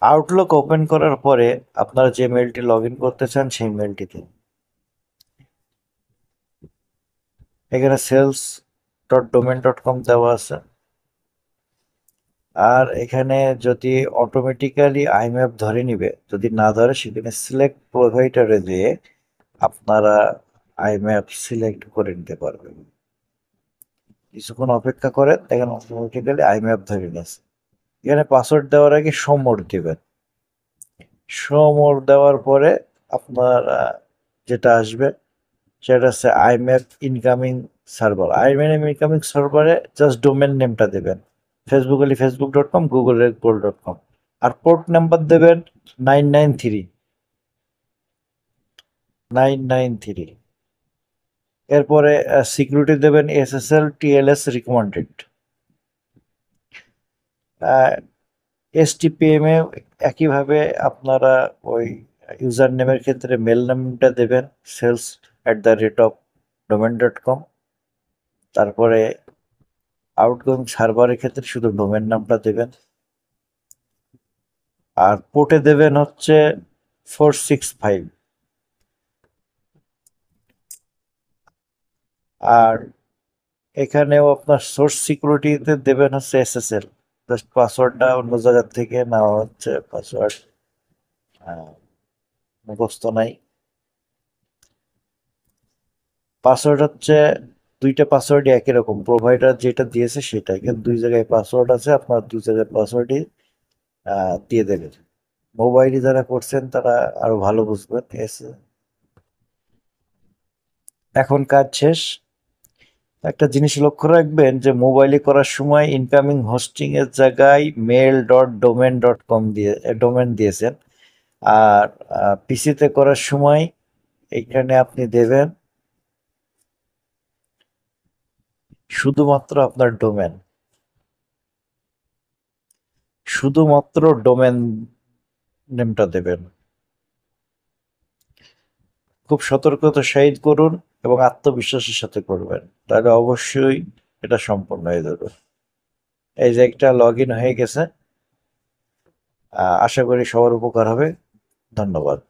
Outlook open করার পরে আপনারা যে মেলটি লগ ইন করতে চান সেই মেলটিতে এখানে sales.domain.com দেওয়া আছে। আর এখানে যদি অটোমেটিক্যালি আইম্যাপ ধরে নিবে, যদি না ধরে সেখানে সিলেক্ট প্রোভাইডারে দিয়ে আপনারা আইম্যাপ সিলেক্ট করে নিতে পারবেন। কিছুক্ষণ অপেক্ষা করেন, দেখেন অটোমেটিক্যালি আইম্যাপ ধরে নিয়েছে। এখানে পাসওয়ার্ড দেওয়ার আগে শো মোড দিবেন। শো মোড দেওয়ার পরে আপনার যেটা আসবে সেটা হচ্ছে iMap incoming server. IMap incoming সার্ভারে জাস্ট ডোমেন নেমটা দেবেন, ফেসবুক হলে facebook.com, গুগল হলে google.com। আর পোর্ট নাম্বার দেবেন 993। এরপরে সিকিউরিটি দেবেন SSL TLS রিকমেন্ডেড। STPM এ একইভাবে আপনারা ওই ইউজার নেমের ক্ষেত্রে মেল নামটা দেবেন sales@domain.com। তারপরে আউটগোয়িং সার্ভারের ক্ষেত্রে শুধু ডোমেন নামটা দেবেন। আর পোর্টে দেবেন হচ্ছে 465। আর এখানেও আপনার সোর্স সিকিউরিটিতে দেবেন হচ্ছে SSL। জাস্ট পাসওয়ার্ডটা অন্য জায়গার থেকে নেওয়া হচ্ছে, পাসওয়ার্ড মুখস্থ নাই। পাসওয়ার্ড হচ্ছে দুইটা পাসওয়ার্ডই একই রকম, প্রোভাইডার যেটা দিয়েছে সেটাই, কিন্তু দুই জায়গায় পাসওয়ার্ড আছে, আপনার দুই জায়গায় পাসওয়ার্ডই দিয়ে দেবেন। মোবাইলে যারা করছেন তারা আরো ভালো বুঝবেন। এখন কাজ শেষ। একটা জিনিস লক্ষ্য রাখবেন যে মোবাইলে করার সময় ইনকামিং হোস্টিং এর জায়গায় mail.domain.com দিয়ে ডোমেন দিয়েছেন। আর পিসিতে করার সময় এখানে আপনি দেবেন শুধুমাত্র আপনার ডোমেন, শুধুমাত্র ডোমেন নেমটা দেবেন। খুব সতর্কতার সহিত করুন এবং আত্মবিশ্বাসের সাথে করবেন, তাহলে অবশ্যই এটা সম্পন্ন হয়ে যাবে। এই যে একটা লগ ইন হয়ে গেছে, আশা করি সবার উপকার হবে। ধন্যবাদ।